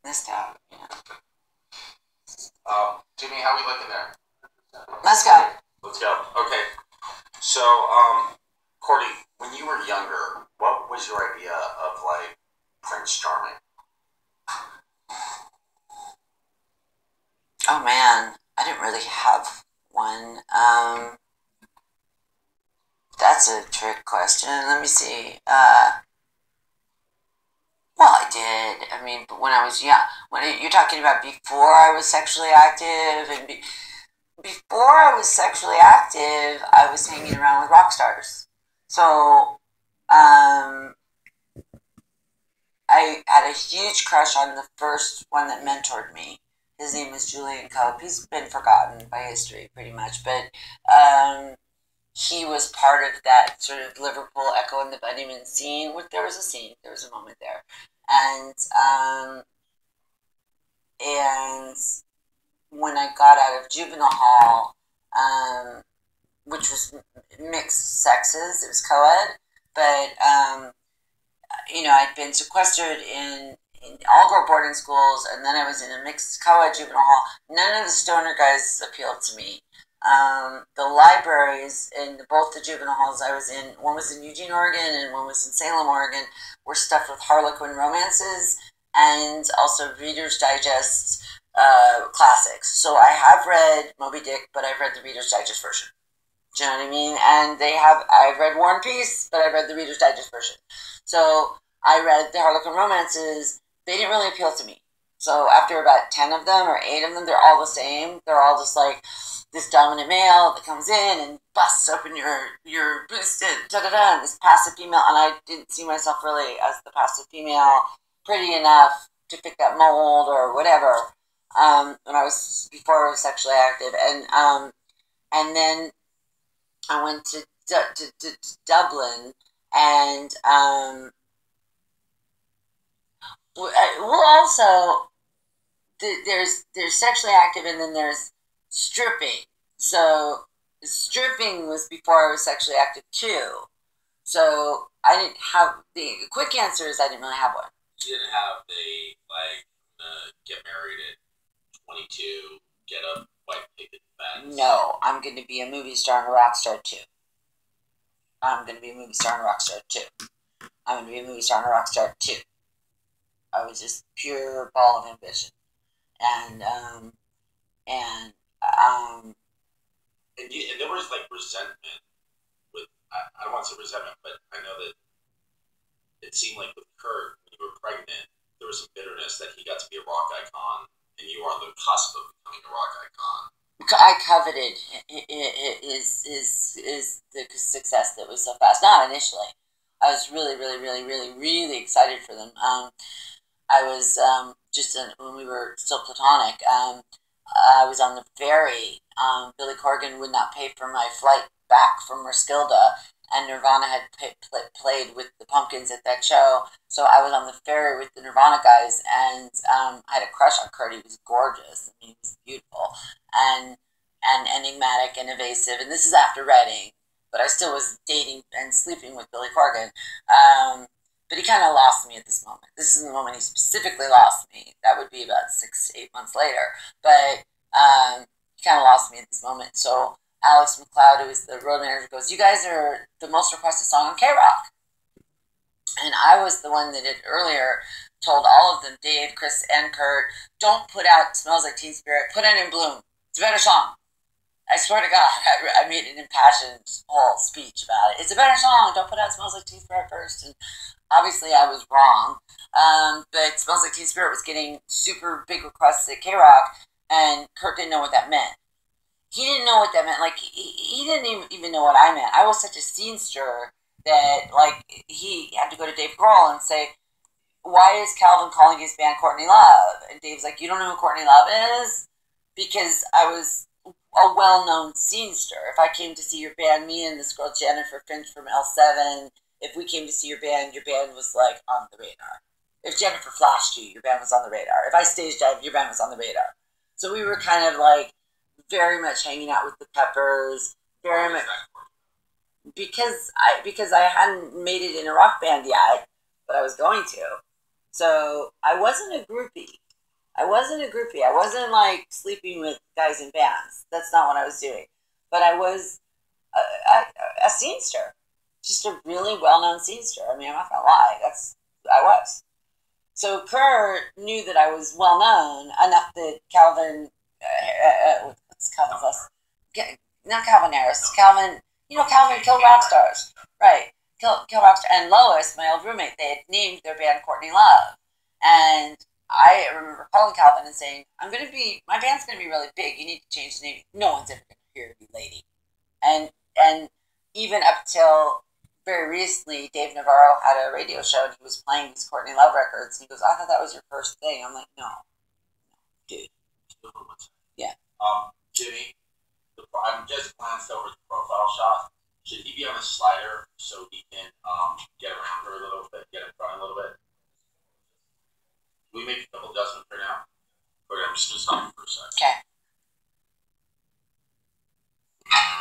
missed out. You know. Jimmy, how we looking there? Let's go. Let's go. Okay. So, Courtney, when you were younger, what was your idea of like Prince Charming? Oh man, I didn't really have one. That's a trick question. Let me see. Well, I did. I mean, but when I was young, when you're talking about before I was sexually active, and before I was sexually active, I was hanging around with rock stars. So, I had a huge crush on the first one that mentored me. His name was Julian Cope. He's been forgotten by history, pretty much, but he was part of that sort of Liverpool Echo and the Bunnymen scene. There was a scene, there was a moment there, and when I got out of juvenile hall, which was mixed sexes, it was co-ed, but I'd been sequestered in all-girl boarding schools, and then I was in a mixed co-ed juvenile hall. None of the stoner guys appealed to me. The libraries in both the juvenile halls I was in, one was in Eugene, Oregon, and one was in Salem, Oregon, were stuffed with Harlequin romances and also Reader's Digest classics. So I have read Moby Dick, but I've read the Reader's Digest version. Do you know what I mean? And I've read War and Peace, but I've read the Reader's Digest version. So I read the Harlequin romances. They didn't really appeal to me. So after about 10 of them or 8 of them, they're all the same. They're all just like this dominant male that comes in and busts open your boosted da-da-da, and this passive female. And I didn't see myself really as the passive female pretty enough to fit that mold or whatever before I was sexually active. And then I went to Dublin, and also there's sexually active, and then there's stripping. So stripping was before I was sexually active too. So I didn't have the quick answer is I didn't really have one. You didn't have get married at 22, get a white picket fence. No, I'm going to be a movie star and a rock star too. I'm going to be a movie star and a rock star too. I'm going to be a movie star and a rock star too. I was just pure ball of ambition, and there was like resentment with I don't want to say resentment, but I know that it seemed like with Kurt when you were pregnant, there was some bitterness that he got to be a rock icon, and you were on the cusp of becoming a rock icon. I coveted is the success that was so fast. Not initially. I was really, really, really, really, really excited for them. I was when we were still platonic. I was on the ferry. Billy Corgan would not pay for my flight back from Roskilde, and Nirvana had played with the Pumpkins at that show. So I was on the ferry with the Nirvana guys, and I had a crush on Kurt. He was gorgeous. I mean, he was beautiful and enigmatic and evasive. And this is after Reading, but I still was dating and sleeping with Billy Corgan. But he kind of lost me at this moment. This is the moment he specifically lost me. That would be about 6 to 8 months later. But he kind of lost me at this moment. So Alex McLeod, who is the road manager, goes, "You guys are the most requested song on K-Rock." And I was the one that had earlier told all of them, Dave, Chris, and Kurt, don't put out Smells Like Teen Spirit. Put it in Bloom. It's a better song. I swear to God, I made an impassioned whole speech about it. It's a better song. Don't put out Smells Like Teen Spirit first. And obviously I was wrong. But Smells Like Teen Spirit was getting super big requests at K-Rock, and Kurt didn't know what that meant. He didn't know what that meant. Like, he didn't even know what I meant. I was such a scene stirrer that, like, he had to go to Dave Grohl and say, "Why is Calvin calling his band Courtney Love?" And Dave's like, "You don't know who Courtney Love is?" Because I was a well-known scene stirrer. If I came to see your band, me and this girl Jennifer Finch from L7, if we came to see your band was, like, on the radar. If Jennifer flashed you, your band was on the radar. If I stage dived, your band was on the radar. So we were kind of, like, very much hanging out with the Peppers, very much because I hadn't made it in a rock band yet, but I was going to. So I wasn't a groupie. I wasn't a groupie. I wasn't like sleeping with guys in bands. That's not what I was doing. But I was a scenester, just a really well-known scenester. I mean, I'm not gonna lie. I was. So Kerr knew that I was well known enough that Calvin, what's Calvin's last? Not Calvin Harris. Calvin, Calvin killed rock stars, right? Kill Rockstar and Lois, my old roommate. They had named their band Courtney Love, and I remember calling Calvin and saying, my band's gonna be really big. You need to change the name. No one's ever gonna hear me, lady. And even up till very recently, Dave Navarro had a radio show and he was playing these Courtney Love records. And he goes, "I thought that was your first thing." I'm like, "No, dude." Yeah. Jimmy, I'm just glanced over the profile shot. Should he be on a slider so he can get around her a little bit, get in front a little bit? Can we make a couple adjustments for now? Or I'm just gonna stop.